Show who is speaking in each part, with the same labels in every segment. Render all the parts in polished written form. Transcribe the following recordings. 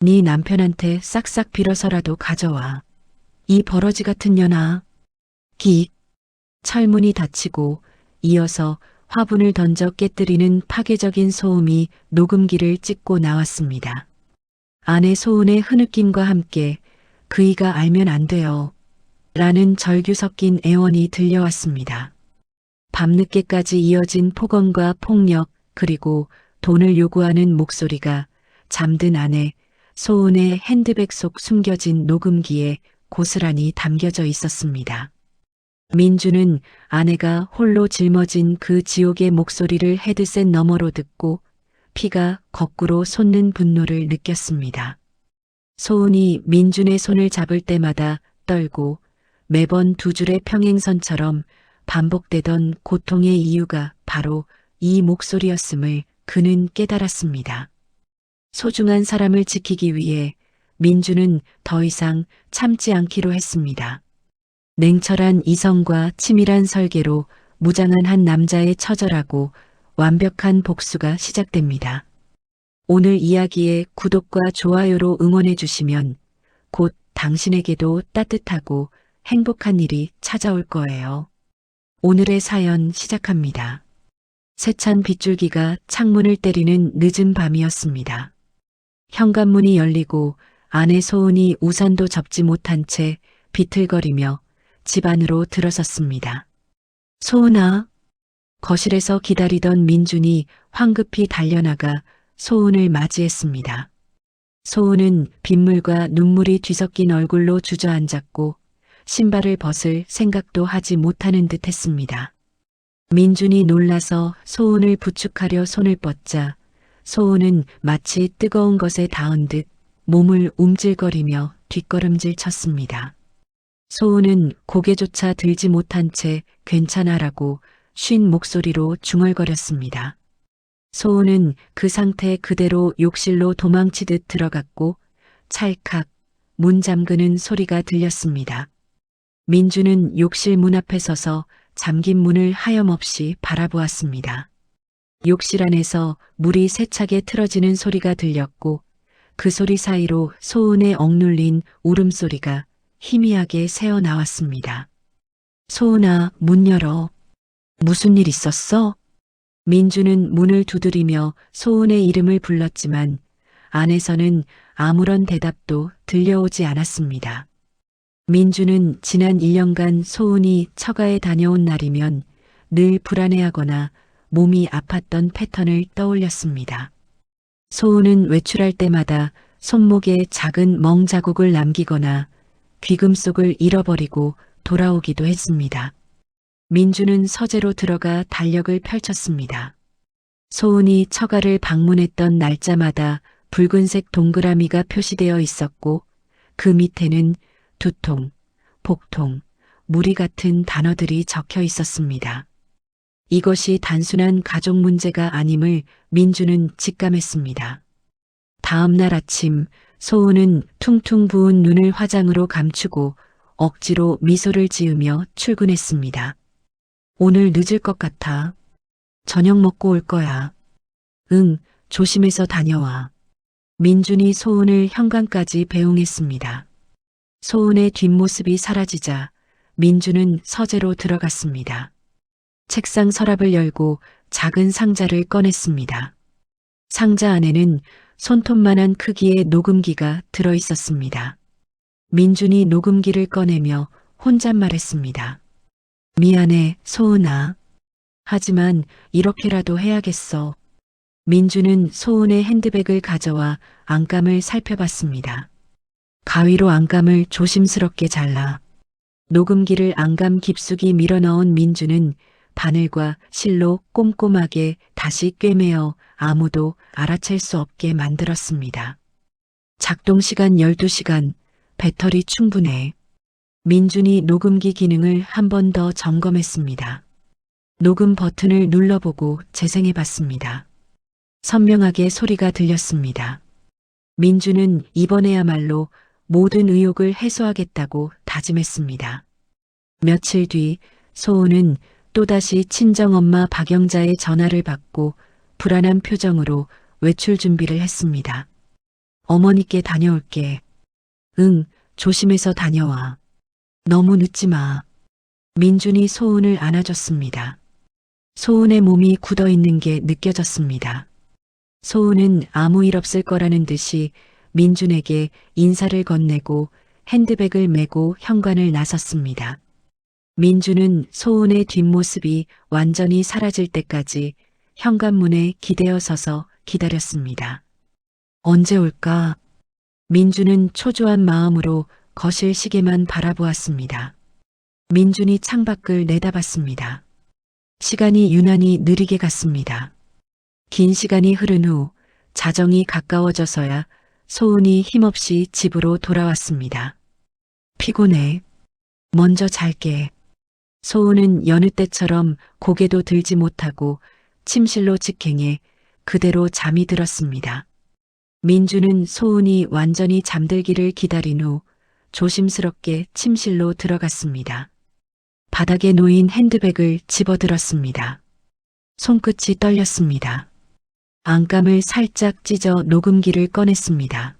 Speaker 1: 네 남편한테 싹싹 빌어서라도 가져와. 이 버러지 같은 년아. 기. 철문이 닫히고 이어서 화분을 던져 깨뜨리는 파괴적인 소음이 녹음기를 찍고 나왔습니다. 아내 소은의 흐느낌과 함께 그이가 알면 안 돼요. 라는 절규 섞인 애원이 들려왔습니다. 밤늦게까지 이어진 폭언과 폭력 그리고 돈을 요구하는 목소리가 잠든 아내 소은의 핸드백 속 숨겨진 녹음기에 고스란히 담겨져 있었습니다. 민주는 아내가 홀로 짊어진 그 지옥의 목소리를 헤드셋 너머로 듣고 피가 거꾸로 솟는 분노를 느꼈습니다. 소은이 민준의 손을 잡을 때마다 떨고 매번 두 줄의 평행선처럼 반복되던 고통의 이유가 바로 이 목소리였음을 그는 깨달았습니다. 소중한 사람을 지키기 위해 민주는 더 이상 참지 않기로 했습니다. 냉철한 이성과 치밀한 설계로 무장한 한 남자의 처절하고 완벽한 복수가 시작됩니다. 오늘 이야기에 구독과 좋아요로 응원해 주시면 곧 당신에게도 따뜻하고 행복한 일이 찾아올 거예요. 오늘의 사연 시작합니다. 세찬 빗줄기가 창문을 때리는 늦은 밤이었습니다. 현관문이 열리고 아내 소은이 우산도 접지 못한 채 비틀거리며 집 안으로 들어섰습니다. 소은아. 거실에서 기다리던 민준이 황급히 달려나가 소은을 맞이했습니다. 소은은 빗물과 눈물이 뒤섞인 얼굴로 주저앉았고 신발을 벗을 생각도 하지 못하는 듯 했습니다. 민준이 놀라서 소은을 부축하려 손을 뻗자 소은은 마치 뜨거운 것에 닿은 듯 몸을 움찔거리며 뒷걸음질 쳤습니다. 소은은 고개조차 들지 못한 채 괜찮아라고 쉰 목소리로 중얼거렸습니다. 소은은 그 상태 그대로 욕실로 도망치듯 들어갔고 찰칵 문 잠그는 소리가 들렸습니다. 민주는 욕실 문 앞에 서서 잠긴 문을 하염없이 바라보았습니다. 욕실 안에서 물이 세차게 틀어지는 소리가 들렸고 그 소리 사이로 소은의 억눌린 울음소리가 희미하게 새어나왔습니다. 소은아, 문 열어. 무슨 일 있었어? 민주는 문을 두드리며 소은의 이름을 불렀지만 안에서는 아무런 대답도 들려오지 않았습니다. 민주는 지난 1년간 소은이 처가에 다녀온 날이면 늘 불안해하거나 몸이 아팠던 패턴을 떠올렸습니다. 소은은 외출할 때마다 손목에 작은 멍 자국을 남기거나 귀금속을 잃어버리고 돌아오기도 했습니다. 민주는 서재로 들어가 달력을 펼쳤습니다. 소은이 처가를 방문했던 날짜마다 붉은색 동그라미가 표시되어 있었고 그 밑에는 두통, 복통, 무리 같은 단어들이 적혀 있었습니다. 이것이 단순한 가족 문제가 아님을 민주는 직감했습니다. 다음 날 아침 소은은 퉁퉁 부은 눈을 화장으로 감추고 억지로 미소를 지으며 출근했습니다. 오늘 늦을 것 같아. 저녁 먹고 올 거야. 응, 조심해서 다녀와. 민준이 소은을 현관까지 배웅했습니다. 소은의 뒷모습이 사라지자 민주는 서재로 들어갔습니다. 책상 서랍을 열고 작은 상자를 꺼냈습니다. 상자 안에는 손톱만한 크기의 녹음기가 들어 있었습니다. 민준이 녹음기를 꺼내며 혼잣말했습니다. 미안해, 소은아. 하지만 이렇게라도 해야겠어. 민주는 소은의 핸드백을 가져와 안감을 살펴봤습니다. 가위로 안감을 조심스럽게 잘라. 녹음기를 안감 깊숙이 밀어넣은 민주는 바늘과 실로 꼼꼼하게 다시 꿰매어 아무도 알아챌 수 없게 만들었습니다. 작동 시간 12시간, 배터리 충분해. 민준이 녹음기 기능을 한 번 더 점검했습니다. 녹음 버튼을 눌러보고 재생해봤습니다. 선명하게 소리가 들렸습니다. 민주는 이번에야말로 모든 의혹을 해소하겠다고 다짐했습니다. 며칠 뒤 소은은 또다시 친정엄마 박영자의 전화를 받고 불안한 표정으로 외출 준비를 했습니다. 어머니께 다녀올게. 응, 조심해서 다녀와. 너무 늦지 마. 민준이 소은을 안아줬습니다. 소은의 몸이 굳어 있는 게 느껴졌습니다. 소은은 아무 일 없을 거라는 듯이 민준에게 인사를 건네고 핸드백을 메고 현관을 나섰습니다. 민준은 소은의 뒷모습이 완전히 사라질 때까지 현관문에 기대어 서서 기다렸습니다. 언제 올까? 민준은 초조한 마음으로 거실 시계만 바라보았습니다. 민준이 창밖을 내다봤습니다. 시간이 유난히 느리게 갔습니다. 긴 시간이 흐른 후 자정이 가까워져서야 소은이 힘없이 집으로 돌아왔습니다. 피곤해. 먼저 잘게. 소은은 여느 때처럼 고개도 들지 못하고 침실로 직행해 그대로 잠이 들었습니다. 민주는 소은이 완전히 잠들기를 기다린 후 조심스럽게 침실로 들어갔습니다. 바닥에 놓인 핸드백을 집어들었습니다. 손끝이 떨렸습니다. 안감을 살짝 찢어 녹음기를 꺼냈습니다.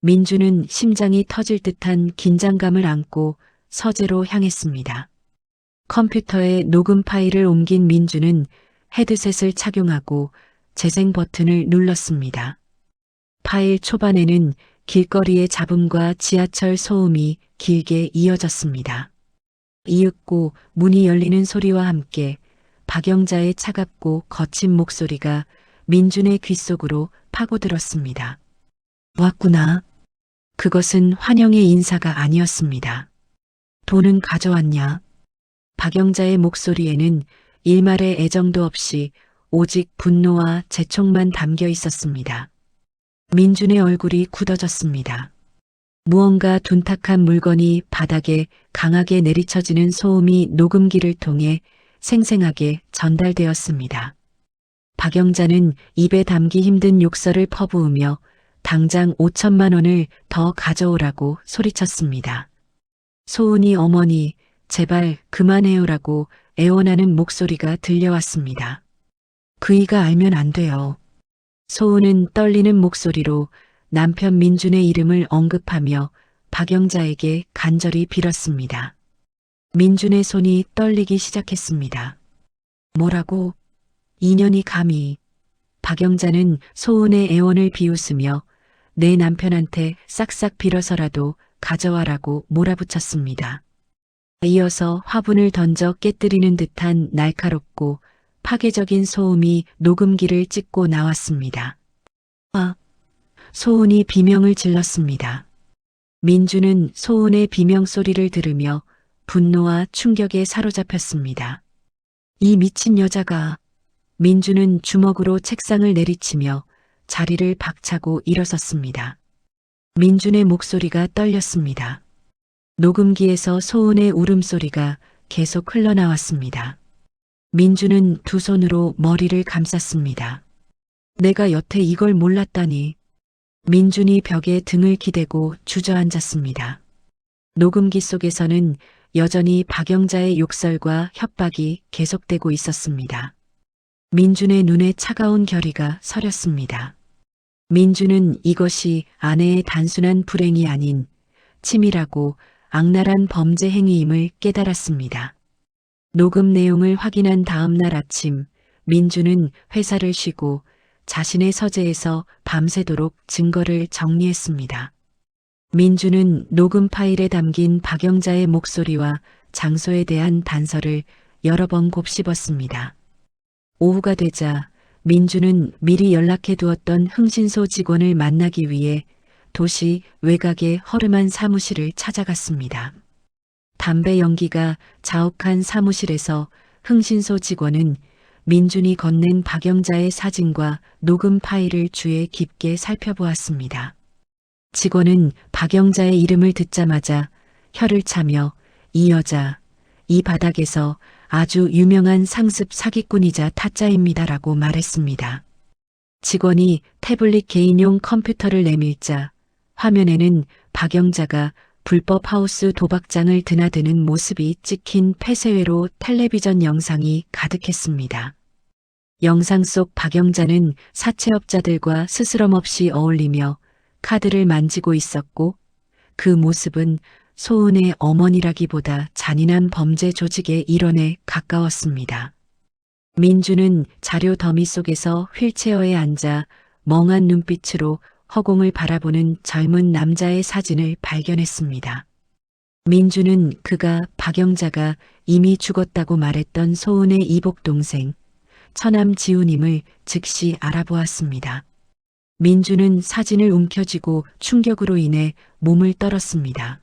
Speaker 1: 민주는 심장이 터질 듯한 긴장감을 안고 서재로 향했습니다. 컴퓨터에 녹음 파일을 옮긴 민주는 헤드셋을 착용하고 재생 버튼을 눌렀습니다. 파일 초반에는 길거리의 잡음과 지하철 소음이 길게 이어졌습니다. 이윽고 문이 열리는 소리와 함께 박영자의 차갑고 거친 목소리가 민준의 귓속으로 파고들었습니다. 왔구나. 그것은 환영의 인사가 아니었습니다. 돈은 가져왔냐? 박영자의 목소리에는 일말의 애정도 없이 오직 분노와 재촉만 담겨 있었습니다. 민준의 얼굴이 굳어졌습니다. 무언가 둔탁한 물건이 바닥에 강하게 내리쳐지는 소음이 녹음기를 통해 생생하게 전달되었습니다. 박영자는 입에 담기 힘든 욕설을 퍼부으며 당장 5천만 원을 더 가져오라고 소리쳤습니다. 소은이 어머니, 제발 그만해요라고 애원하는 목소리가 들려왔습니다. 그이가 알면 안 돼요. 소은은 떨리는 목소리로 남편 민준의 이름을 언급하며 박영자에게 간절히 빌었습니다. 민준의 손이 떨리기 시작했습니다. 뭐라고? 인연이 감히. 박영자는 소은의 애원을 비웃으며 내 남편한테 싹싹 빌어서라도 가져와라고 몰아붙였습니다. 이어서 화분을 던져 깨뜨리는 듯한 날카롭고 파괴적인 소음이 녹음기를 찍고 나왔습니다. 아! 소은이 비명을 질렀습니다. 민주는 소은의 비명 소리를 들으며 분노와 충격에 사로잡혔습니다. 이 미친 여자가. 민주는 주먹으로 책상을 내리치며 자리를 박차고 일어섰습니다. 민준의 목소리가 떨렸습니다. 녹음기에서 소은의 울음소리가 계속 흘러나왔습니다. 민주는 두 손으로 머리를 감쌌습니다. 내가 여태 이걸 몰랐다니. 민준이 벽에 등을 기대고 주저앉았습니다. 녹음기 속에서는 여전히 박영자의 욕설과 협박이 계속되고 있었습니다. 민준의 눈에 차가운 결의가 서렸습니다. 민준은 이것이 아내의 단순한 불행이 아닌 치밀하고 악랄한 범죄 행위임을 깨달았습니다. 녹음 내용을 확인한 다음 날 아침, 민준은 회사를 쉬고 자신의 서재에서 밤새도록 증거를 정리했습니다. 민준은 녹음 파일에 담긴 박영자의 목소리와 장소에 대한 단서를 여러 번 곱씹었습니다. 오후가 되자 민주는 미리 연락해 두었던 흥신소 직원을 만나기 위해 도시 외곽의 허름한 사무실을 찾아갔습니다. 담배 연기가 자욱한 사무실에서 흥신소 직원은 민준이 건넨 박영자의 사진과 녹음 파일을 주의 깊게 살펴보았습니다. 직원은 박영자의 이름을 듣자마자 혀를 차며 이 여자, 이 바닥에서 아주 유명한 상습 사기꾼이자 타짜입니다라고 말했습니다. 직원이 태블릿 개인용 컴퓨터를 내밀자 화면에는 박영자가 불법 하우스 도박장을 드나드는 모습이 찍힌 폐쇄회로 텔레비전 영상이 가득했습니다. 영상 속 박영자는 사채업자들과 스스럼없이 어울리며 카드를 만지고 있었고 그 모습은 소은의 어머니라기보다 잔인한 범죄 조직의 일원에 가까웠습니다. 민주는 자료 더미 속에서 휠체어에 앉아 멍한 눈빛으로 허공을 바라보는 젊은 남자의 사진을 발견했습니다. 민주는 그가 박영자가 이미 죽었다고 말했던 소은의 이복 동생 처남 지훈임을 즉시 알아보았습니다. 민주는 사진을 움켜쥐고 충격으로 인해 몸을 떨었습니다.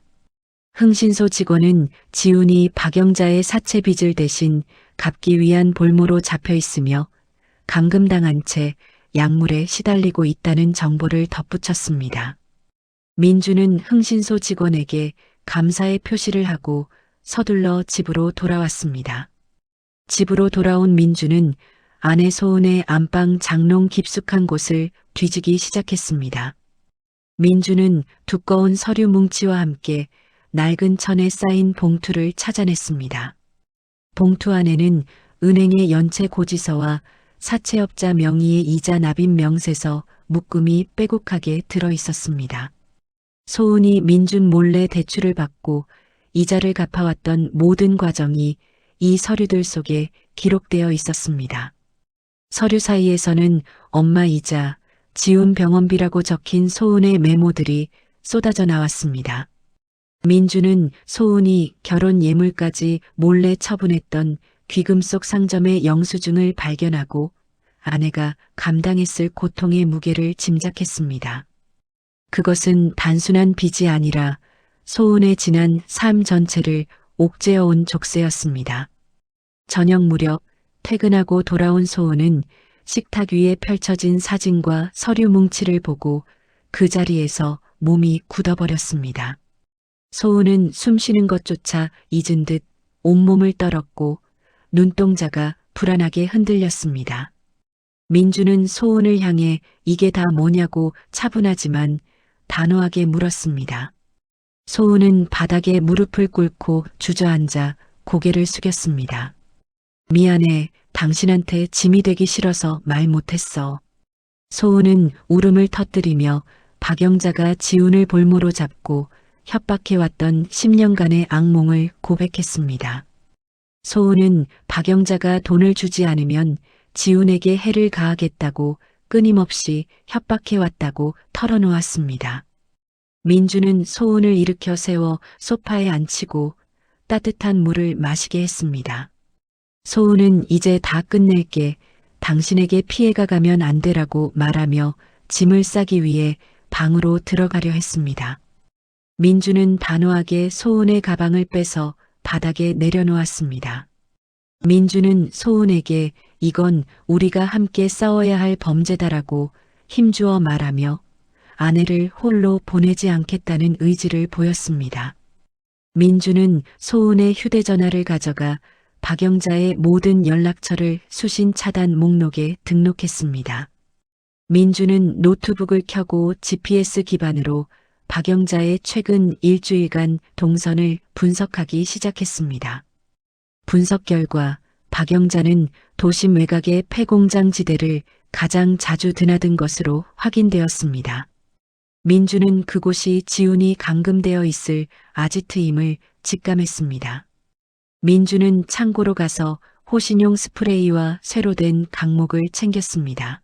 Speaker 1: 흥신소 직원은 지훈이 박영자의 사체 빚을 대신 갚기 위한 볼모로 잡혀 있으며 감금당한 채 약물에 시달리고 있다는 정보를 덧붙였습니다. 민주는 흥신소 직원에게 감사의 표시를 하고 서둘러 집으로 돌아왔습니다. 집으로 돌아온 민주는 아내 소은의 안방 장롱 깊숙한 곳을 뒤지기 시작했습니다. 민주는 두꺼운 서류 뭉치와 함께 낡은 천에 쌓인 봉투를 찾아냈습니다. 봉투 안에는 은행의 연체 고지서와 사채업자 명의의 이자 납입 명세서 묶음이 빼곡하게 들어 있었습니다. 소은이 민준 몰래 대출을 받고 이자를 갚아왔던 모든 과정이 이 서류들 속에 기록되어 있었습니다. 서류 사이에서는 엄마 이자, 지훈 병원비라고 적힌 소은의 메모들이 쏟아져 나왔습니다. 민주는 소은이 결혼 예물까지 몰래 처분했던 귀금속 상점의 영수증을 발견하고 아내가 감당했을 고통의 무게를 짐작했습니다. 그것은 단순한 빚이 아니라 소은의 지난 삶 전체를 옥죄어온 족쇄였습니다. 저녁 무렵 퇴근하고 돌아온 소은은 식탁 위에 펼쳐진 사진과 서류 뭉치를 보고 그 자리에서 몸이 굳어버렸습니다. 소은은 숨쉬는 것조차 잊은 듯 온몸을 떨었고 눈동자가 불안하게 흔들렸습니다. 민주는 소은을 향해 이게 다 뭐냐고 차분하지만 단호하게 물었습니다. 소은은 바닥에 무릎을 꿇고 주저앉아 고개를 숙였습니다. 미안해, 당신한테 짐이 되기 싫어서 말 못했어. 소은은 울음을 터뜨리며 박영자가 지훈을 볼모로 잡고 협박해왔던 10년간의 악몽을 고백했습니다. 소은은 박영자가 돈을 주지 않으면 지훈에게 해를 가하겠다고 끊임없이 협박해왔다고 털어놓았습니다. 민주는 소은을 일으켜 세워 소파에 앉히고 따뜻한 물을 마시게 했습니다. 소은은 이제 다 끝낼게, 당신에게 피해가 가면 안 되라고 말하며 짐을 싸기 위해 방으로 들어가려 했습니다. 민주는 단호하게 소은의 가방을 빼서 바닥에 내려놓았습니다. 민주는 소은에게 이건 우리가 함께 싸워야 할 범죄다라고 힘주어 말하며 아내를 홀로 보내지 않겠다는 의지를 보였습니다. 민주는 소은의 휴대전화를 가져가 박영자의 모든 연락처를 수신 차단 목록에 등록했습니다. 민주는 노트북을 켜고 GPS 기반으로 박영자의 최근 일주일간 동선을 분석하기 시작했습니다. 분석 결과 박영자는 도심 외곽의 폐공장 지대를 가장 자주 드나든 것으로 확인되었습니다. 민주는 그곳이 지훈이 감금되어 있을 아지트임을 직감했습니다. 민주는 창고로 가서 호신용 스프레이와 쇠로 된 강목을 챙겼습니다.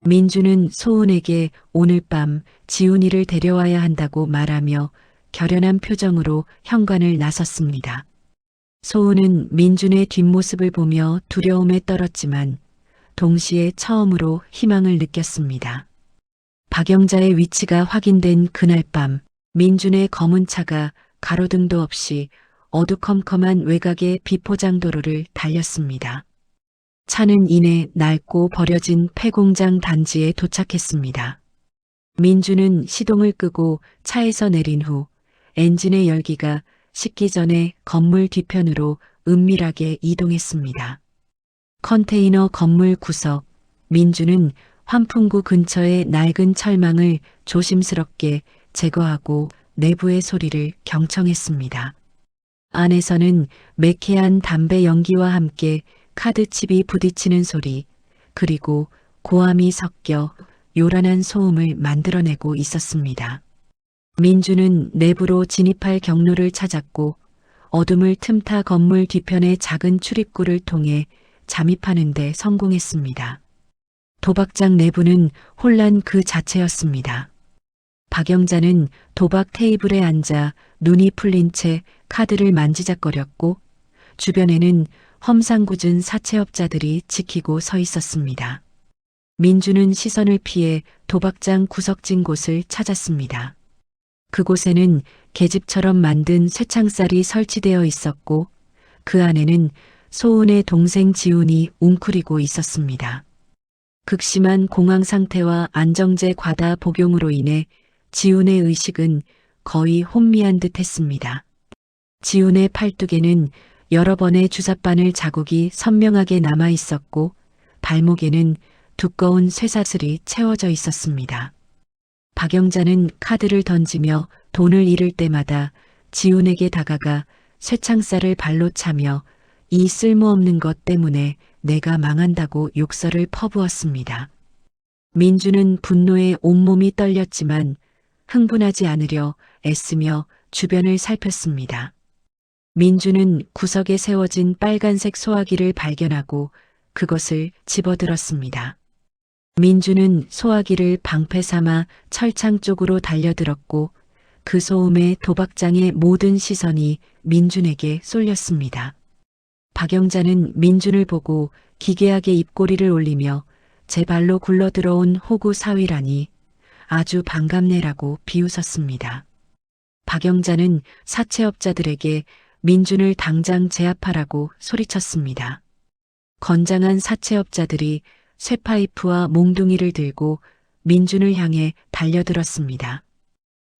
Speaker 1: 민주는 소은에게 오늘 밤 지훈이를 데려와야 한다고 말하며 결연한 표정으로 현관을 나섰습니다. 소은은 민준의 뒷모습을 보며 두려움에 떨었지만 동시에 처음으로 희망을 느꼈습니다. 박영자의 위치가 확인된 그날 밤 민준의 검은 차가 가로등도 없이 어두컴컴한 외곽의 비포장도로를 달렸습니다. 차는 이내 낡고 버려진 폐공장 단지에 도착했습니다. 민주는 시동을 끄고 차에서 내린 후 엔진의 열기가 식기 전에 건물 뒤편으로 은밀하게 이동했습니다. 컨테이너 건물 구석, 민주는 환풍구 근처의 낡은 철망을 조심스럽게 제거하고 내부의 소리를 경청했습니다. 안에서는 매캐한 담배 연기와 함께 카드칩이 부딪히는 소리, 그리고 고함이 섞여 요란한 소음을 만들어내고 있었습니다. 민주는 내부로 진입할 경로를 찾았고 어둠을 틈타 건물 뒤편의 작은 출입구를 통해 잠입하는 데 성공했습니다. 도박장 내부는 혼란 그 자체였습니다. 박영자는 도박 테이블에 앉아 눈이 풀린 채 카드를 만지작거렸고 주변에는 험상궂은 사채업자들이 지키고 서 있었습니다. 민주는 시선을 피해 도박장 구석진 곳을 찾았습니다. 그곳에는 계집처럼 만든 쇠창살이 설치되어 있었고 그 안에는 소은의 동생 지훈이 웅크리고 있었습니다. 극심한 공황 상태와 안정제 과다 복용으로 인해 지훈의 의식은 거의 혼미한 듯 했습니다. 지훈의 팔뚝에는 여러 번의 주사바늘 자국이 선명하게 남아 있었고 발목에는 두꺼운 쇠사슬이 채워져 있었습니다. 박영자는 카드를 던지며 돈을 잃을 때마다 지훈에게 다가가 쇠창살을 발로 차며 이 쓸모없는 것 때문에 내가 망한다고 욕설을 퍼부었습니다. 민주는 분노에 온몸이 떨렸지만 흥분하지 않으려 애쓰며 주변을 살폈습니다. 민주는 구석에 세워진 빨간색 소화기를 발견하고 그것을 집어들었습니다. 민주는 소화기를 방패 삼아 철창 쪽으로 달려들었고 그 소음에 도박장의 모든 시선이 민준에게 쏠렸습니다. 박영자는 민준을 보고 기괴하게 입꼬리를 올리며 제 발로 굴러들어온 호구 사위라니 아주 반갑네라고 비웃었습니다. 박영자는 사채업자들에게 민준을 당장 제압하라고 소리쳤습니다. 건장한 사채업자들이 쇠파이프와 몽둥이를 들고 민준을 향해 달려들었습니다.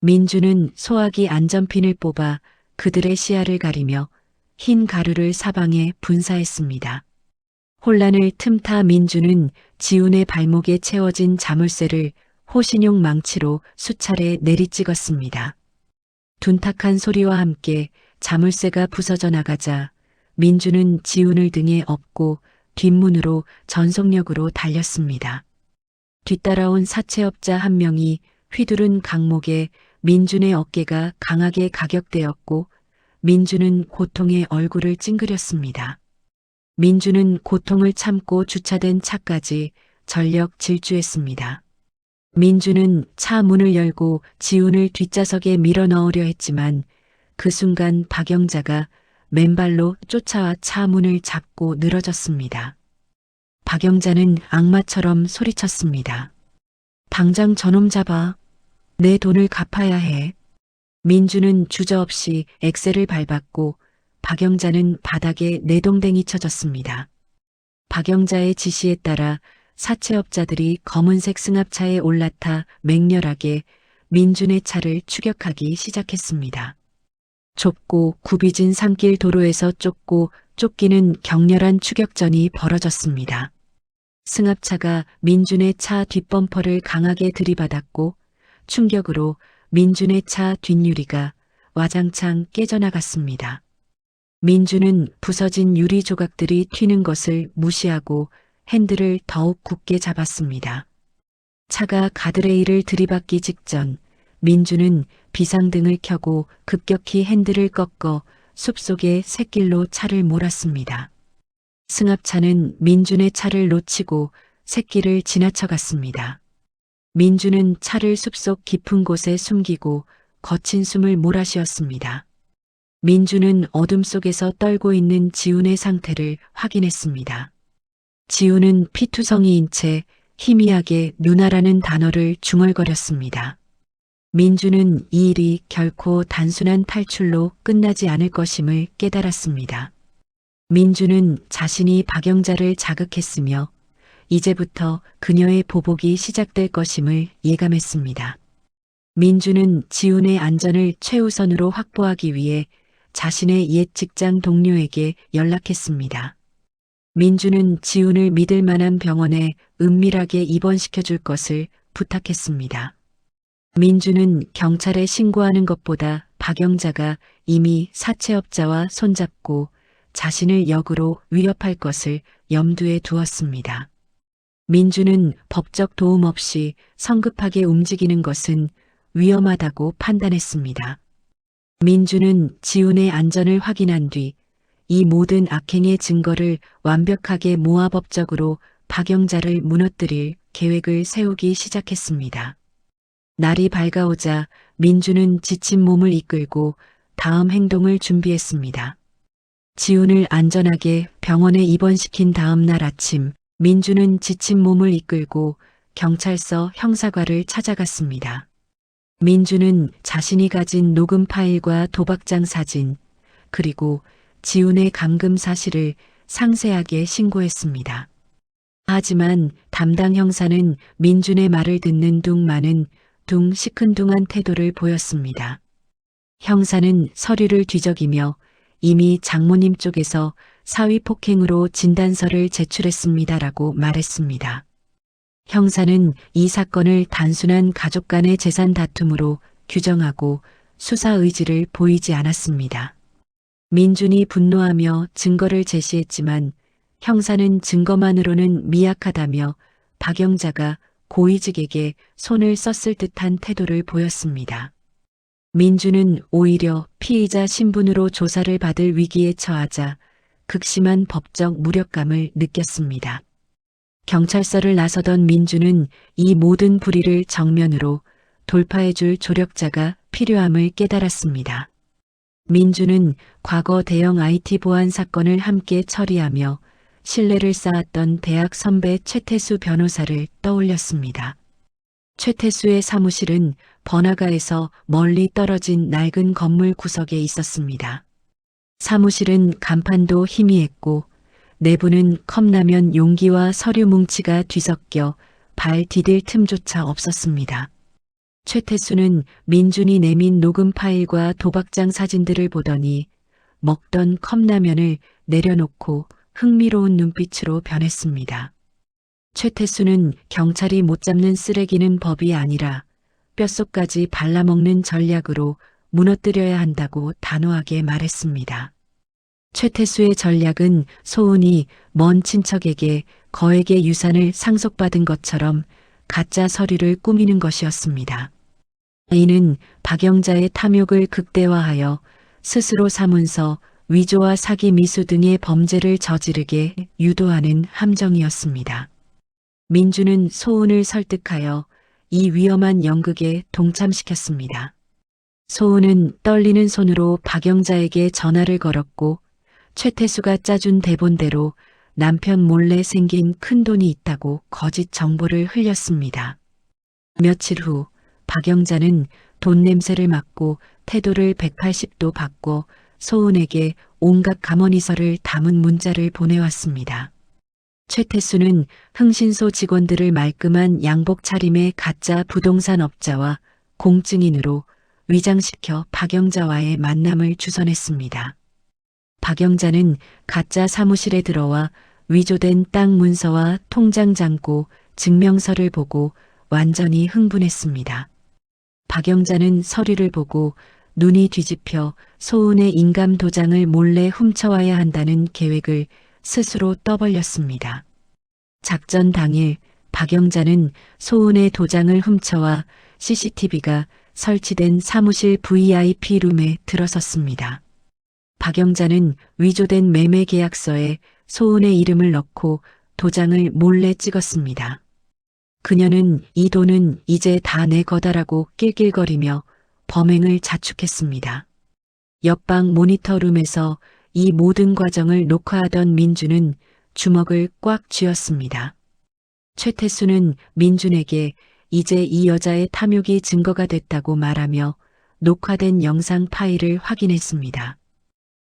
Speaker 1: 민준은 소화기 안전핀을 뽑아 그들의 시야를 가리며 흰 가루를 사방에 분사했습니다. 혼란을 틈타 민준은 지훈의 발목에 채워진 자물쇠를 호신용 망치로 수차례 내리찍었습니다. 둔탁한 소리와 함께 자물쇠가 부서져 나가자 민준은 지훈을 등에 업고 뒷문으로 전속력으로 달렸습니다. 뒤따라온 사채업자 한 명이 휘두른 강목에 민준의 어깨가 강하게 가격되었고 민준은 고통에 얼굴을 찡그렸습니다. 민준은 고통을 참고 주차된 차까지 전력 질주했습니다. 민준은 차 문을 열고 지훈을 뒷좌석에 밀어 넣으려 했지만 그 순간 박영자가 맨발로 쫓아와 차 문을 잡고 늘어졌습니다. 박영자는 악마처럼 소리쳤습니다. 당장 저놈 잡아. 내 돈을 갚아야 해. 민주는 주저없이 엑셀을 밟았고 박영자는 바닥에 내동댕이 쳐졌습니다. 박영자의 지시에 따라 사채업자들이 검은색 승합차에 올라타 맹렬하게 민준의 차를 추격하기 시작했습니다. 좁고 굽이진 산길 도로에서 쫓고 쫓기는 격렬한 추격전이 벌어졌습니다. 승합차가 민준의 차 뒷범퍼를 강하게 들이받았고 충격으로 민준의 차 뒷유리가 와장창 깨져나갔습니다. 민준은 부서진 유리 조각들이 튀는 것을 무시하고 핸들을 더욱 굳게 잡았습니다. 차가 가드레일을 들이받기 직전 민준은 비상등을 켜고 급격히 핸들을 꺾어 숲속의 샛길로 차를 몰았습니다. 승합차는 민준의 차를 놓치고 샛길을 지나쳐갔습니다. 민준은 차를 숲속 깊은 곳에 숨기고 거친 숨을 몰아쉬었습니다. 민준은 어둠 속에서 떨고 있는 지훈의 상태를 확인했습니다. 지훈은 피투성이인 채 희미하게 누나라는 단어를 중얼거렸습니다. 민준은 이 일이 결코 단순한 탈출로 끝나지 않을 것임을 깨달았습니다. 민준은 자신이 박영자를 자극했으며 이제부터 그녀의 보복이 시작될 것임을 예감했습니다. 민준은 지훈의 안전을 최우선으로 확보하기 위해 자신의 옛 직장 동료에게 연락했습니다. 민준은 지훈을 믿을 만한 병원에 은밀하게 입원시켜 줄 것을 부탁했습니다. 민준은 경찰에 신고하는 것보다 박영자가 이미 사채업자와 손잡고 자신을 역으로 위협할 것을 염두에 두었습니다. 민주는 법적 도움 없이 성급하게 움직이는 것은 위험하다고 판단했습니다. 민주는 지훈의 안전을 확인한 뒤 이 모든 악행의 증거를 완벽하게 모아 법적으로 박영자를 무너뜨릴 계획을 세우기 시작했습니다. 날이 밝아오자 민주는 지친 몸을 이끌고 다음 행동을 준비했습니다. 지훈을 안전하게 병원에 입원시킨 다음 날 아침, 민주는 지친 몸을 이끌고 경찰서 형사과를 찾아갔습니다. 민주는 자신이 가진 녹음 파일과 도박장 사진, 그리고 지훈의 감금 사실을 상세하게 신고했습니다. 하지만 담당 형사는 민준의 말을 듣는 둥 시큰둥한 태도를 보였습니다. 형사는 서류를 뒤적이며 이미 장모님 쪽에서 사위 폭행으로 진단서를 제출했습니다라고 말했습니다. 형사는 이 사건을 단순한 가족 간의 재산 다툼으로 규정하고 수사 의지를 보이지 않았습니다. 민준이 분노하며 증거를 제시했지만 형사는 증거만으로는 미약하다며 박영자가 고위직에게 손을 썼을 듯한 태도를 보였습니다. 민준은 오히려 피의자 신분으로 조사를 받을 위기에 처하자 극심한 법적 무력감을 느꼈습니다. 경찰서를 나서던 민준은 이 모든 불의를 정면으로 돌파해줄 조력자가 필요함을 깨달았습니다. 민준은 과거 대형 IT 보안 사건을 함께 처리하며 신뢰를 쌓았던 대학 선배 최태수 변호사를 떠올렸습니다. 최태수의 사무실은 번화가에서 멀리 떨어진 낡은 건물 구석에 있었습니다. 사무실은 간판도 희미했고 내부는 컵라면 용기와 서류 뭉치가 뒤섞여 발 디딜 틈조차 없었습니다. 최태수는 민준이 내민 녹음 파일과 도박장 사진들을 보더니 먹던 컵라면을 내려놓고 흥미로운 눈빛으로 변했습니다. 최태수는 경찰이 못 잡는 쓰레기는 법이 아니라 뼛속까지 발라먹는 전략으로 무너뜨려야 한다고 단호하게 말했습니다. 최태수의 전략은 소은이 먼 친척에게 거액의 유산을 상속받은 것처럼 가짜 서류를 꾸미는 것이었습니다. 이는 박영자의 탐욕을 극대화하여 스스로 사문서, 위조와 사기 미수 등의 범죄를 저지르게 유도하는 함정이었습니다. 민주는 소은을 설득하여 이 위험한 연극에 동참시켰습니다. 소은은 떨리는 손으로 박영자에게 전화를 걸었고 최태수가 짜준 대본대로 남편 몰래 생긴 큰돈이 있다고 거짓 정보를 흘렸습니다. 며칠 후 박영자는 돈 냄새를 맡고 태도를 180도 바꿔 소은에게 온갖 감언이설을 담은 문자를 보내왔습니다. 최태수는 흥신소 직원들을 말끔한 양복 차림의 가짜 부동산 업자와 공증인으로 위장시켜 박영자와의 만남을 주선했습니다. 박영자는 가짜 사무실에 들어와 위조된 땅 문서와 통장 잔고, 증명서를 보고 완전히 흥분했습니다. 박영자는 서류를 보고 눈이 뒤집혀 소은의 인감 도장을 몰래 훔쳐와야 한다는 계획을 스스로 떠벌렸습니다. 작전 당일 박영자는 소은의 도장을 훔쳐와 CCTV가 설치된 사무실 VIP 룸에 들어섰습니다. 박영자는 위조된 매매 계약서에 소은의 이름을 넣고 도장을 몰래 찍었습니다. 그녀는 이 돈은 이제 다 내 거다라고 낄낄거리며 범행을 자축했습니다. 옆방 모니터룸에서 이 모든 과정을 녹화하던 민주는 주먹을 꽉 쥐었습니다. 최태수는 민준에게 이제 이 여자의 탐욕이 증거가 됐다고 말하며 녹화된 영상 파일을 확인했습니다.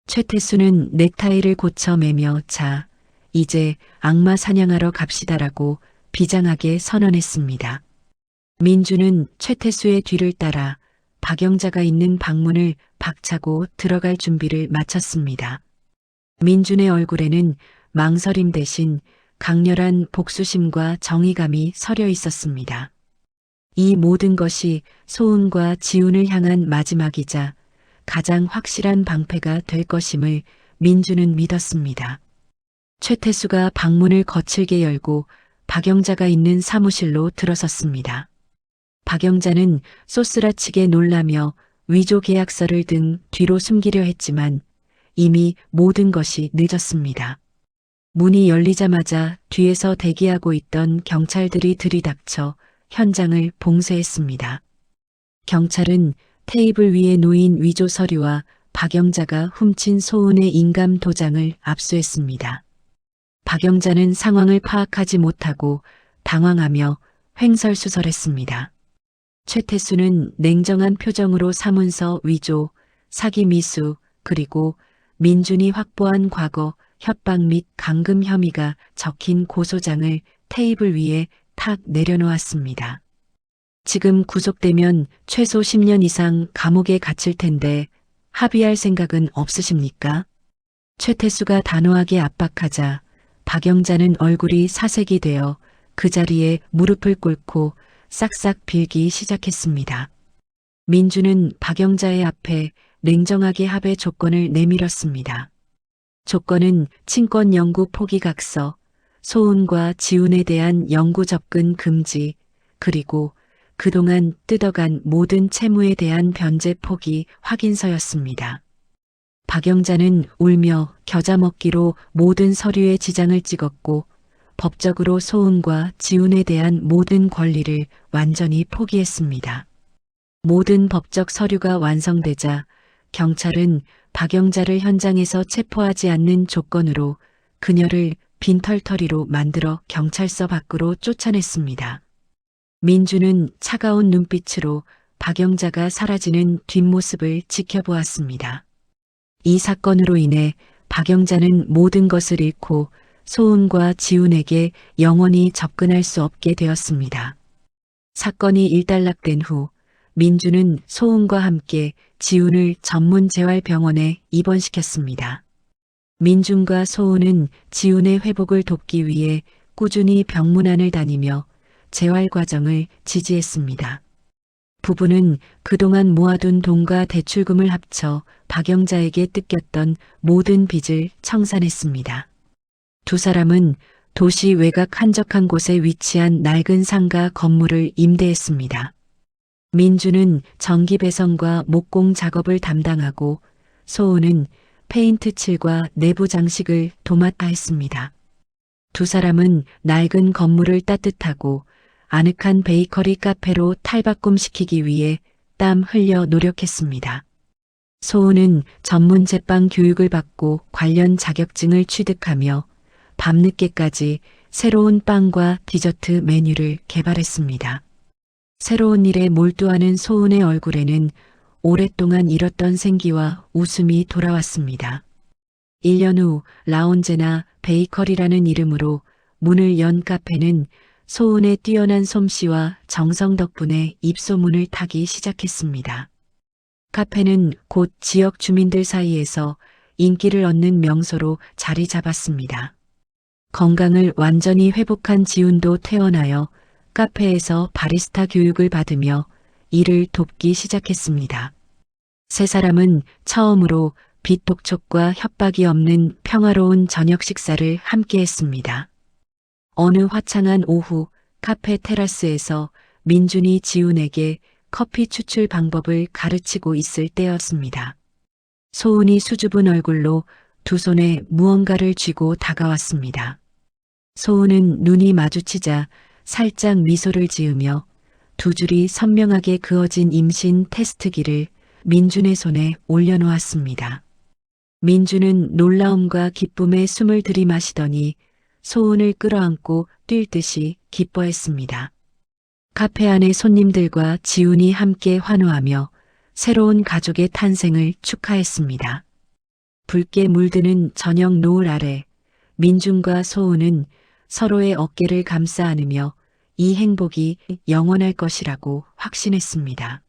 Speaker 1: 최태수는 넥타이를 고쳐 매며 자, 이제 악마 사냥하러 갑시다라고 비장하게 선언했습니다. 민주는 최태수의 뒤를 따라 박영자가 있는 방문을 박차고 들어갈 준비를 마쳤습니다. 민준의 얼굴에는 망설임 대신 강렬한 복수심과 정의감이 서려 있었습니다. 이 모든 것이 소은과 지훈을 향한 마지막이자 가장 확실한 방패가 될 것임을 민주는 믿었습니다. 최태수가 방문을 거칠게 열고 박영자가 있는 사무실로 들어섰습니다. 박영자는 쏘스라치게 놀라며 위조 계약서를 등 뒤로 숨기려 했지만 이미 모든 것이 늦었습니다. 문이 열리자마자 뒤에서 대기하고 있던 경찰들이 들이닥쳐 현장을 봉쇄했습니다. 경찰은 테이블 위에 놓인 위조 서류와 박영자가 훔친 소은의 인감 도장을 압수했습니다. 박영자는 상황을 파악하지 못하고 당황하며 횡설수설했습니다. 최태수는 냉정한 표정으로 사문서 위조, 사기 미수, 그리고 민준이 확보한 과거 협박 및 감금 혐의가 적힌 고소장을 테이블 위에 탁 내려놓았습니다. 지금 구속되면 최소 10년 이상 감옥에 갇힐 텐데 합의할 생각은 없으십니까? 최태수가 단호하게 압박하자 박영자는 얼굴이 사색이 되어 그 자리에 무릎을 꿇고 싹싹 빌기 시작했습니다. 민주는 박영자의 앞에 냉정하게 합의 조건을 내밀었습니다. 조건은 친권 영구 포기 각서, 소은과 지훈에 대한 영구 접근 금지, 그리고 그동안 뜯어간 모든 채무에 대한 변제 포기 확인서였습니다. 박영자는 울며 겨자 먹기로 모든 서류에 지장을 찍었고 법적으로 소은과 지훈에 대한 모든 권리를 완전히 포기했습니다. 모든 법적 서류가 완성되자 경찰은 박영자를 현장에서 체포하지 않는 조건으로 그녀를 빈털터리로 만들어 경찰서 밖으로 쫓아냈습니다. 민주는 차가운 눈빛으로 박영자가 사라지는 뒷모습을 지켜보았습니다. 이 사건으로 인해 박영자는 모든 것을 잃고 소은과 지훈에게 영원히 접근할 수 없게 되었습니다. 사건이 일단락된 후 민주는 소은과 함께 지훈을 전문 재활병원에 입원시켰습니다. 민준과 소은은 지훈의 회복을 돕기 위해 꾸준히 병문안을 다니며 재활 과정을 지지했습니다. 부부는 그동안 모아둔 돈과 대출금을 합쳐 박영자에게 뜯겼던 모든 빚을 청산했습니다. 두 사람은 도시 외곽 한적한 곳에 위치한 낡은 상가 건물을 임대했습니다. 민주는 전기 배선과 목공 작업을 담당하고 소은은 페인트 칠과 내부 장식을 도맡아 했습니다. 두 사람은 낡은 건물을 따뜻하고 아늑한 베이커리 카페로 탈바꿈시키기 위해 땀 흘려 노력했습니다. 소은은 전문 제빵 교육을 받고 관련 자격증을 취득하며 밤늦게까지 새로운 빵과 디저트 메뉴를 개발했습니다. 새로운 일에 몰두하는 소은의 얼굴에는 오랫동안 잃었던 생기와 웃음이 돌아왔습니다. 1년 후 라운제나 베이커리라는 이름으로 문을 연 카페는 소은의 뛰어난 솜씨와 정성 덕분에 입소문을 타기 시작했습니다. 카페는 곧 지역 주민들 사이에서 인기를 얻는 명소로 자리 잡았습니다. 건강을 완전히 회복한 지훈도 퇴원하여 카페에서 바리스타 교육을 받으며 일을 돕기 시작했습니다. 세 사람은 처음으로 빚독촉과 협박이 없는 평화로운 저녁 식사를 함께 했습니다. 어느 화창한 오후 카페 테라스에서 민준이 지훈에게 커피 추출 방법을 가르치고 있을 때였습니다. 소은이 수줍은 얼굴로 두 손에 무언가를 쥐고 다가왔습니다. 소은은 눈이 마주치자 살짝 미소를 지으며 두 줄이 선명하게 그어진 임신 테스트기를 민준의 손에 올려놓았습니다. 민준은 놀라움과 기쁨에 숨을 들이마시더니 소은을 끌어안고 뛸 듯이 기뻐했습니다. 카페 안의 손님들과 지훈이 함께 환호하며 새로운 가족의 탄생을 축하했습니다. 붉게 물드는 저녁 노을 아래 민준과 소은은 서로의 어깨를 감싸 안으며 이 행복이 영원할 것이라고 확신했습니다.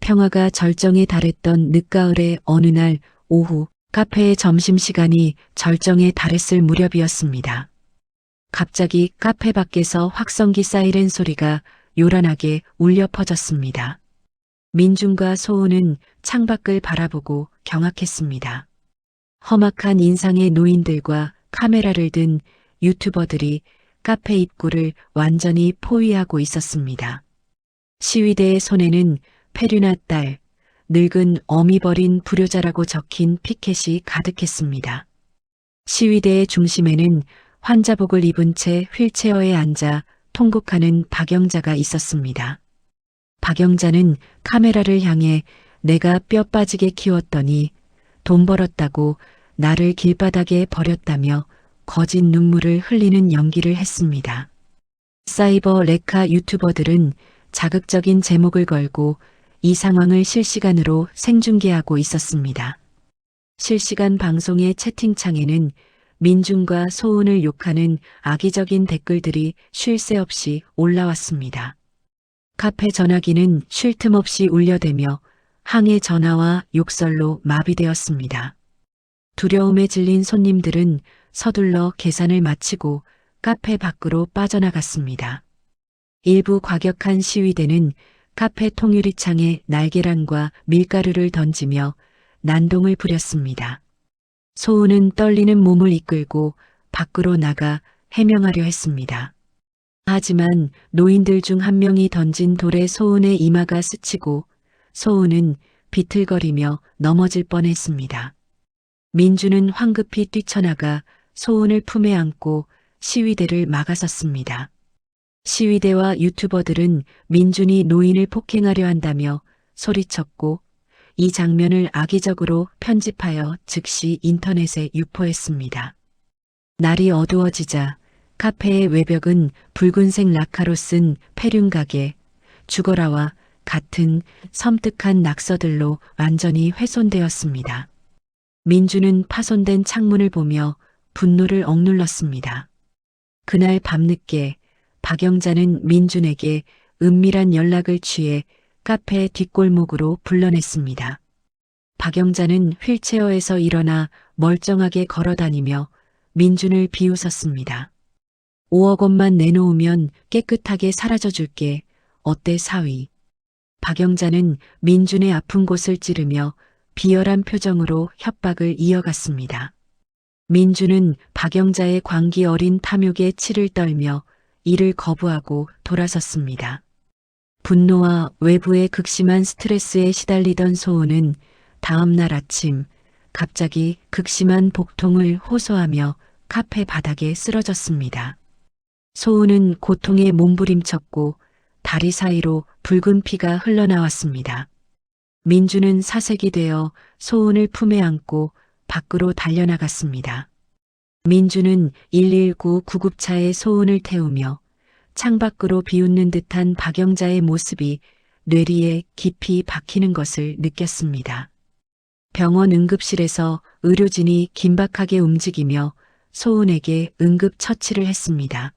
Speaker 1: 평화가 절정에 달했던 늦가을의 어느 날 오후 카페의 점심시간이 절정에 달했을 무렵이었습니다. 갑자기 카페 밖에서 확성기 사이렌 소리가 요란하게 울려 퍼졌습니다. 민준과 소은은 창밖을 바라보고 경악했습니다. 험악한 인상의 노인들과 카메라를 든 유튜버들이 카페 입구를 완전히 포위하고 있었습니다. 시위대의 손에는 페류나 딸, 늙은 어미 버린 불효자라고 적힌 피켓이 가득했습니다. 시위대의 중심에는 환자복을 입은 채 휠체어에 앉아 통곡하는 박영자가 있었습니다. 박영자는 카메라를 향해 내가 뼈 빠지게 키웠더니 돈 벌었다고 나를 길바닥에 버렸다며 거짓 눈물을 흘리는 연기를 했습니다. 사이버 레카 유튜버들은 자극적인 제목을 걸고 이 상황을 실시간으로 생중계하고 있었습니다. 실시간 방송의 채팅창에는 민준과 소은을 욕하는 악의적인 댓글들이 쉴 새 없이 올라왔습니다. 카페 전화기는 쉴 틈 없이 울려대며 항해 전화와 욕설로 마비되었습니다. 두려움에 질린 손님들은 서둘러 계산을 마치고 카페 밖으로 빠져나갔습니다. 일부 과격한 시위대는 카페 통유리창에 날계란과 밀가루를 던지며 난동을 부렸습니다. 소은은 떨리는 몸을 이끌고 밖으로 나가 해명하려 했습니다. 하지만 노인들 중 한 명이 던진 돌에 소은의 이마가 스치고 소은은 비틀거리며 넘어질 뻔했습니다. 민주는 황급히 뛰쳐나가 소은을 품에 안고 시위대를 막아섰습니다. 시위대와 유튜버들은 민준이 노인을 폭행하려 한다며 소리쳤고 이 장면을 악의적으로 편집하여 즉시 인터넷에 유포했습니다. 날이 어두워지자 카페의 외벽은 붉은색 라카로 쓴 페륜가게, 죽어라와 같은 섬뜩한 낙서들로 완전히 훼손되었습니다. 민주는 파손된 창문을 보며 분노를 억눌렀습니다. 그날 밤늦게 박영자는 민준에게 은밀한 연락을 취해 카페 뒷골목으로 불러냈습니다. 박영자는 휠체어에서 일어나 멀쩡하게 걸어다니며 민준을 비웃었습니다. 5억 원만 내놓으면 깨끗하게 사라져줄게. 어때 사위? 박영자는 민준의 아픈 곳을 찌르며 비열한 표정으로 협박을 이어갔습니다. 민준은 박영자의 광기 어린 탐욕에 치를 떨며 이를 거부하고 돌아섰습니다. 분노와 외부의 극심한 스트레스에 시달리던 소은은 다음 날 아침 갑자기 극심한 복통을 호소하며 카페 바닥에 쓰러졌습니다. 소은은 고통에 몸부림쳤고 다리 사이로 붉은 피가 흘러나왔습니다. 민주는 사색이 되어 소은을 품에 안고 밖으로 달려나갔습니다. 민주는 119 구급차에 소은을 태우며 창밖으로 비웃는 듯한 박영자의 모습이 뇌리에 깊이 박히는 것을 느꼈습니다. 병원 응급실에서 의료진이 긴박하게 움직이며 소은에게 응급처치를 했습니다.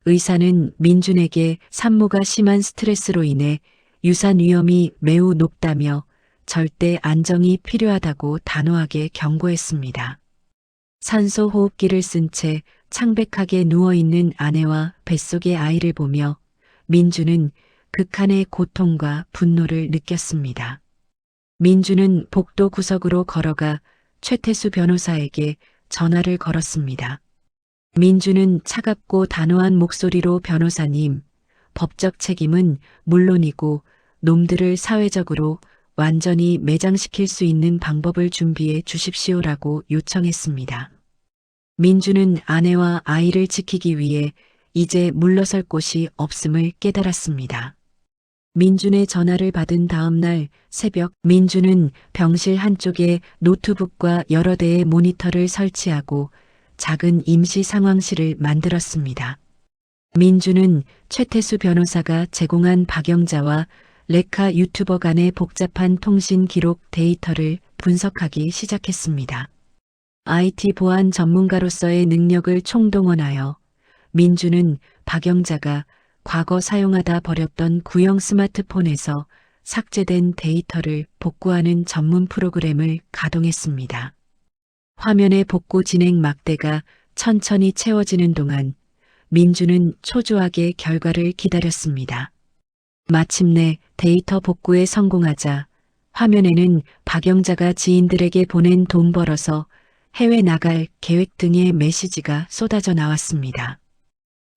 Speaker 1: 의사는 민준에게 산모가 심한 스트레스로 인해 유산 위험이 매우 높다며 절대 안정이 필요하다고 단호하게 경고했습니다. 산소 호흡기를 쓴 채 창백하게 누워있는 아내와 뱃속의 아이를 보며 민주는 극한의 고통과 분노를 느꼈습니다. 민주는 복도 구석으로 걸어가 최태수 변호사에게 전화를 걸었습니다. 민주는 차갑고 단호한 목소리로 변호사님, 법적 책임은 물론이고 놈들을 사회적으로 완전히 매장시킬 수 있는 방법을 준비해 주십시오라고 요청했습니다. 민주는 아내와 아이를 지키기 위해 이제 물러설 곳이 없음을 깨달았습니다. 민준의 전화를 받은 다음 날 새벽 민준은 병실 한쪽에 노트북과 여러 대의 모니터를 설치하고 작은 임시 상황실을 만들었습니다. 민준은 최태수 변호사가 제공한 박영자와 레카 유튜버 간의 복잡한 통신 기록 데이터를 분석하기 시작했습니다. IT 보안 전문가로서의 능력을 총동원하여 민준은 박영자가 과거 사용하다 버렸던 구형 스마트폰에서 삭제된 데이터를 복구하는 전문 프로그램을 가동했습니다. 화면의 복구 진행 막대가 천천히 채워지는 동안 민주는 초조하게 결과를 기다렸습니다. 마침내 데이터 복구에 성공하자 화면에는 박영자가 지인들에게 보낸 돈 벌어서 해외 나갈 계획 등의 메시지가 쏟아져 나왔습니다.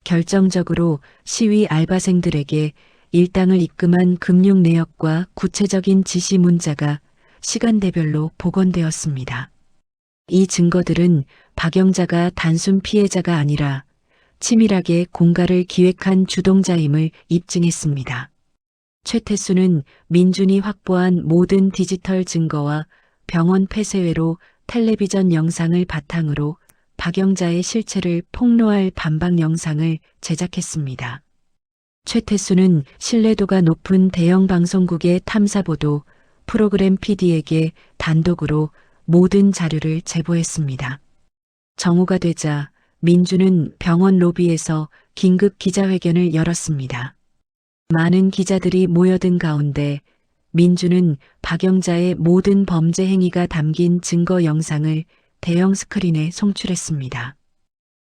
Speaker 1: 결정적으로 시위 알바생들에게 일당을 입금한 금융 내역과 구체적인 지시 문자가 시간대별로 복원되었습니다. 이 증거들은 박영자가 단순 피해자가 아니라 치밀하게 공갈을 기획한 주동자임을 입증했습니다. 최태수는 민준이 확보한 모든 디지털 증거와 병원 폐쇄회로 텔레비전 영상을 바탕으로 박영자의 실체를 폭로할 반박 영상을 제작했습니다. 최태수는 신뢰도가 높은 대형 방송국의 탐사보도 프로그램 PD에게 단독으로 모든 자료를 제보했습니다. 정오가 되자 민주는 병원 로비에서 긴급 기자회견을 열었습니다. 많은 기자들이 모여든 가운데 민주는 박영자의 모든 범죄 행위가 담긴 증거 영상을 대형 스크린에 송출했습니다.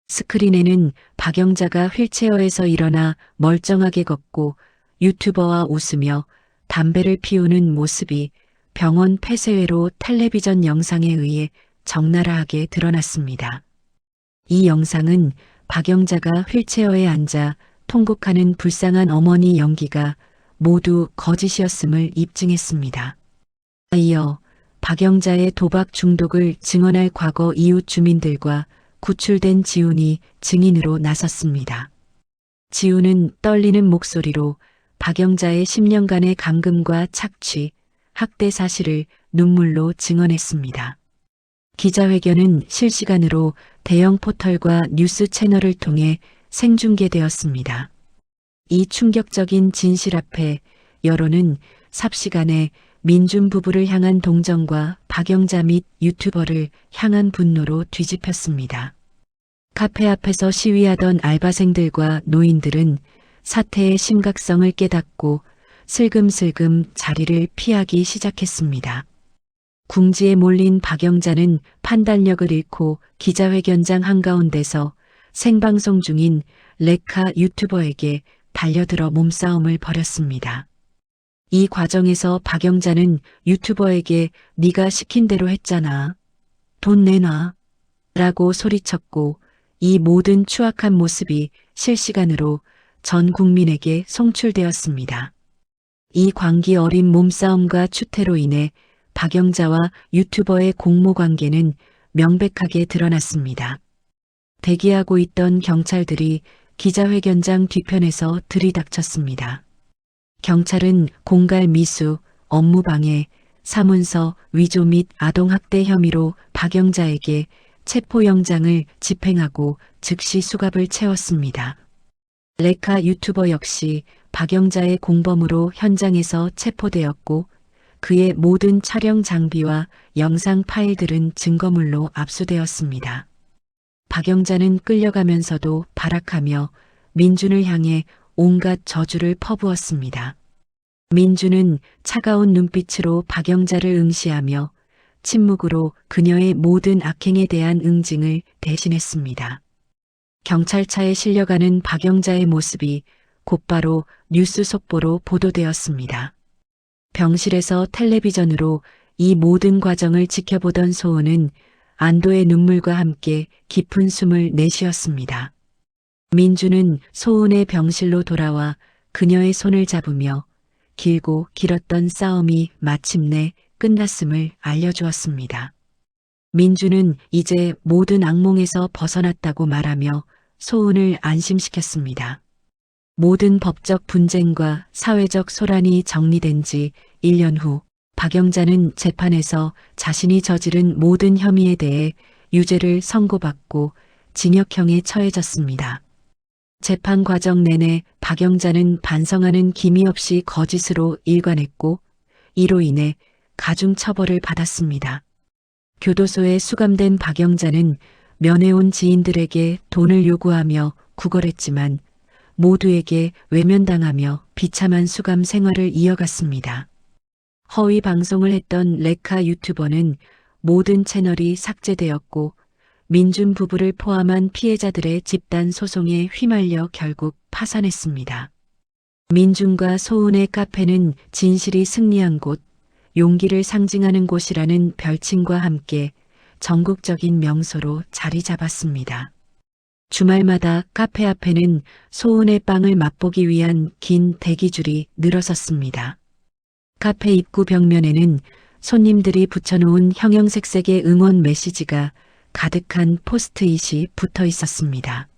Speaker 1: 스크린에는 박영자가 휠체어에서 일어나 멀쩡하게 걷고 유튜버와 웃으며 담배를 피우는 모습이 병원 폐쇄회로 텔레비전 영상에 의해 적나라하게 드러났습니다. 이 영상은 박영자가 휠체어에 앉아 통곡하는 불쌍한 어머니 연기가 모두 거짓이었음을 입증했습니다. 이어 박영자의 도박 중독을 증언할 과거 이웃 주민들과 구출된 지훈이 증인으로 나섰습니다. 지훈은 떨리는 목소리로 박영자의 10년간의 감금과 착취, 학대 사실을 눈물로 증언했습니다. 기자회견은 실시간으로 대형 포털과 뉴스 채널을 통해 생중계되었습니다. 이 충격적인 진실 앞에 여론은 삽시간에 민준 부부를 향한 동정과 박영자 및 유튜버를 향한 분노로 뒤집혔습니다. 카페 앞에서 시위하던 알바생들과 노인들은 사태의 심각성을 깨닫고 슬금슬금 자리를 피하기 시작했습니다. 궁지에 몰린 박영자는 판단력을 잃고 기자회견장 한가운데서 생방송 중인 레카 유튜버에게 달려들어 몸싸움을 벌였습니다. 이 과정에서 박영자는 유튜버에게 네가 시킨 대로 했잖아. 돈 내놔. 라고 소리쳤고 이 모든 추악한 모습이 실시간으로 전 국민에게 송출되었습니다. 이 광기 어린 몸싸움과 추태로 인해 박영자와 유튜버의 공모관계는 명백하게 드러났습니다. 대기하고 있던 경찰들이 기자회견장 뒤편에서 들이닥쳤습니다. 경찰은 공갈 미수, 업무방해, 사문서 위조 및 아동학대 혐의로 박영자에게 체포영장을 집행하고 즉시 수갑을 채웠습니다. 레카 유튜버 역시 박영자의 공범으로 현장에서 체포되었고 그의 모든 촬영 장비와 영상 파일들은 증거물로 압수되었습니다. 박영자는 끌려가면서도 발악하며 민준을 향해 온갖 저주를 퍼부었습니다. 민준은 차가운 눈빛으로 박영자를 응시하며 침묵으로 그녀의 모든 악행에 대한 응징을 대신했습니다. 경찰차에 실려가는 박영자의 모습이 곧바로 뉴스 속보로 보도되었습니다. 병실에서 텔레비전으로 이 모든 과정을 지켜보던 소은은 안도의 눈물과 함께 깊은 숨을 내쉬었습니다. 민주는 소은의 병실로 돌아와 그녀의 손을 잡으며 길고 길었던 싸움이 마침내 끝났음을 알려주었습니다. 민주는 이제 모든 악몽에서 벗어났다고 말하며 소은을 안심시켰습니다. 모든 법적 분쟁과 사회적 소란이 정리된 지 1년 후 박영자는 재판에서 자신이 저지른 모든 혐의에 대해 유죄를 선고받고 징역형에 처해졌습니다. 재판 과정 내내 박영자는 반성하는 기미 없이 거짓으로 일관했고 이로 인해 가중 처벌을 받았습니다. 교도소에 수감된 박영자는 면회온 지인들에게 돈을 요구하며 구걸했지만 모두에게 외면당하며 비참한 수감 생활을 이어갔습니다. 허위 방송을 했던 레카 유튜버는 모든 채널이 삭제되었고 민준 부부를 포함한 피해자들의 집단 소송에 휘말려 결국 파산했습니다. 민준과 소은의 카페는 진실이 승리한 곳, 용기를 상징하는 곳이라는 별칭과 함께 전국적인 명소로 자리 잡았습니다. 주말마다 카페 앞에는 소은의 빵을 맛보기 위한 긴 대기줄이 늘어섰습니다. 카페 입구 벽면에는 손님들이 붙여놓은 형형색색의 응원 메시지가 가득한 포스트잇이 붙어 있었습니다.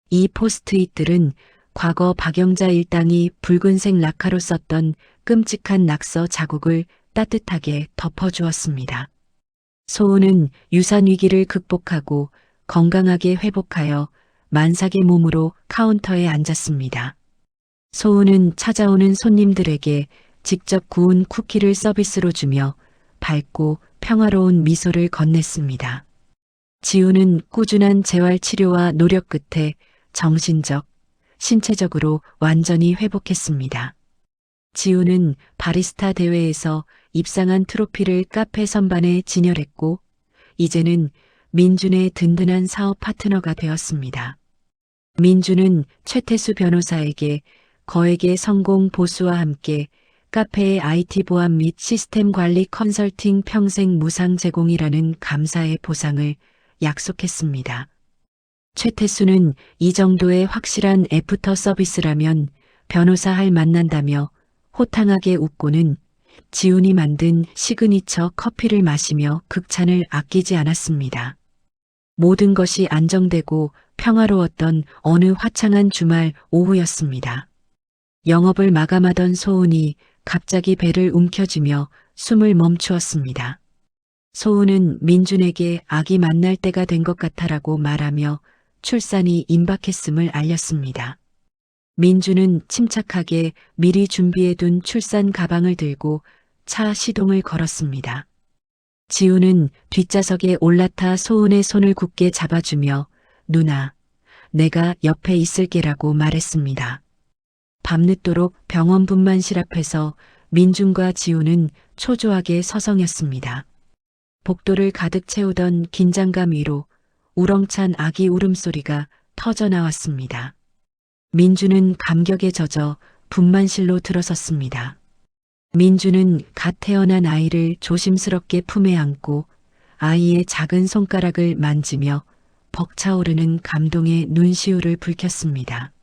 Speaker 1: 이 포스트잇들은 과거 박영자 일당이 붉은색 라카로 썼던 끔찍한 낙서 자국을 따뜻하게 덮어주었습니다. 소은은 유산 위기를 극복하고 건강하게 회복하여 만삭의 몸으로 카운터에 앉았습니다. 소은은 찾아오는 손님들에게 직접 구운 쿠키를 서비스로 주며 밝고 평화로운 미소를 건넸습니다. 지우는 꾸준한 재활 치료와 노력 끝에 정신적, 신체적으로 완전히 회복했습니다. 지우는 바리스타 대회에서 입상한 트로피를 카페 선반에 진열했고, 이제는 민준의 든든한 사업 파트너가 되었습니다. 민준은 최태수 변호사에게 거액의 성공 보수와 함께 카페의 IT 보안 및 시스템 관리 컨설팅 평생 무상 제공이라는 감사의 보상을 약속했습니다. 최태수는 이 정도의 확실한 애프터 서비스라면 변호사 할 만난다며 호탕하게 웃고는 지훈이 만든 시그니처 커피를 마시며 극찬을 아끼지 않았습니다. 모든 것이 안정되고 평화로웠던 어느 화창한 주말 오후였습니다. 영업을 마감하던 소은이 갑자기 배를 움켜쥐며 숨을 멈추었습니다. 소은은 민준에게 아기 만날 때가 된 것 같아라고 말하며 출산이 임박했음을 알렸습니다. 민준은 침착하게 미리 준비해둔 출산 가방을 들고 차 시동을 걸었습니다. 지우는 뒷좌석에 올라타 소은의 손을 굳게 잡아주며 누나, 내가 옆에 있을게라고 말했습니다. 밤늦도록 병원 분만실 앞에서 민준과 지우는 초조하게 서성였습니다. 복도를 가득 채우던 긴장감 위로 우렁찬 아기 울음소리가 터져 나왔습니다. 민준은 감격에 젖어 분만실로 들어섰습니다. 민준은 갓 태어난 아이를 조심스럽게 품에 안고 아이의 작은 손가락을 만지며 벅차오르는 감동의 눈시울을 붉혔습니다.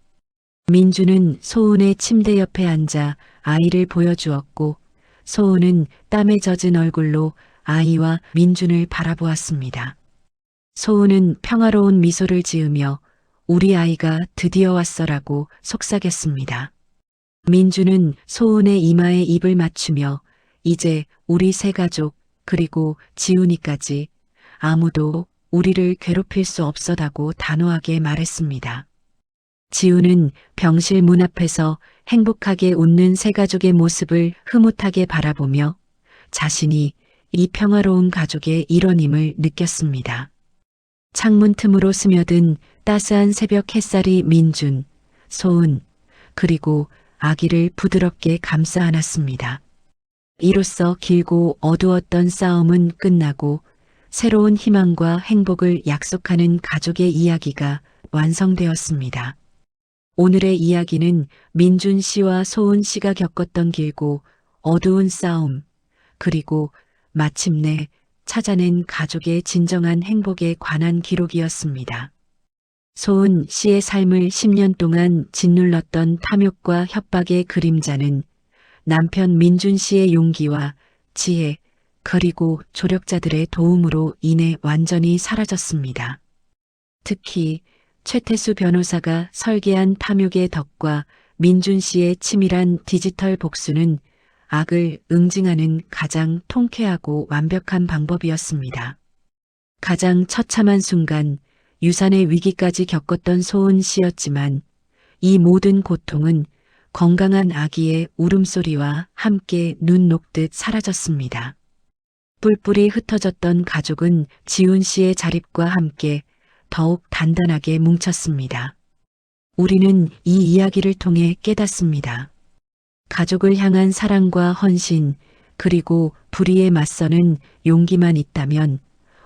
Speaker 1: 민준은 소은의 침대 옆에 앉아 아이를 보여주었고 소은은 땀에 젖은 얼굴로 아이와 민준을 바라보았습니다. 소은은 평화로운 미소를 지으며 우리 아이가 드디어 왔어라고 속삭였습니다. 민준은 소은의 이마에 입을 맞추며 이제 우리 세 가족 그리고 지훈이까지 아무도 우리를 괴롭힐 수 없어다고 단호하게 말했습니다. 지훈은 병실 문 앞에서 행복하게 웃는 세 가족의 모습을 흐뭇하게 바라보며 자신이 이 평화로운 가족의 일원임을 느꼈습니다. 창문 틈으로 스며든 따스한 새벽 햇살이 민준, 소은, 그리고 아기를 부드럽게 감싸 안았습니다. 이로써 길고 어두웠던 싸움은 끝나고 새로운 희망과 행복을 약속하는 가족의 이야기가 완성되었습니다. 오늘의 이야기는 민준 씨와 소은 씨가 겪었던 길고 어두운 싸움, 그리고 마침내 찾아낸 가족의 진정한 행복에 관한 기록이었습니다. 소은 씨의 삶을 10년 동안 짓눌렀던 탐욕과 협박의 그림자는 남편 민준 씨의 용기와 지혜, 그리고 조력자들의 도움으로 인해 완전히 사라졌습니다. 특히 최태수 변호사가 설계한 탐욕의 덕과 민준 씨의 치밀한 디지털 복수는 악을 응징하는 가장 통쾌하고 완벽한 방법이었습니다. 가장 처참한 순간 유산의 위기까지 겪었던 소은 씨였지만 이 모든 고통은 건강한 아기의 울음소리와 함께 눈 녹듯 사라졌습니다. 뿔뿔이 흩어졌던 가족은 지훈 씨의 자립과 함께 더욱 단단하게 뭉쳤습니다. 우리는 이 이야기를 통해 깨닫습니다. 가족을 향한 사랑과 헌신, 그리고 불의에 맞서는 용기만 있다면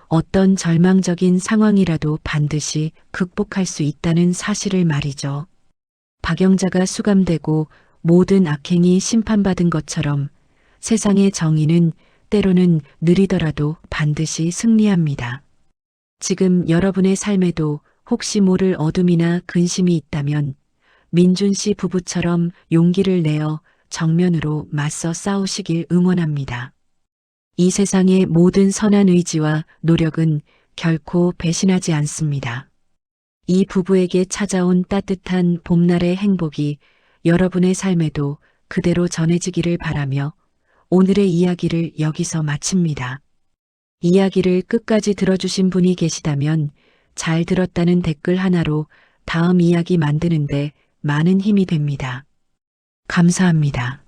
Speaker 1: 어떤 절망적인 상황이라도 반드시 극복할 수 있다는 사실을 말이죠. 박영자가 수감되고 모든 악행이 심판받은 것처럼 세상의 정의는 때로는 느리더라도 반드시 승리합니다. 지금 여러분의 삶에도 혹시 모를 어둠이나 근심이 있다면 민준 씨 부부처럼 용기를 내어 정면으로 맞서 싸우시길 응원합니다. 이 세상의 모든 선한 의지와 노력은 결코 배신하지 않습니다. 이 부부에게 찾아온 따뜻한 봄날의 행복이 여러분의 삶에도 그대로 전해지기를 바라며 오늘의 이야기를 여기서 마칩니다. 이야기를 끝까지 들어주신 분이 계시다면 잘 들었다는 댓글 하나로 다음 이야기 만드는데 많은 힘이 됩니다. 감사합니다.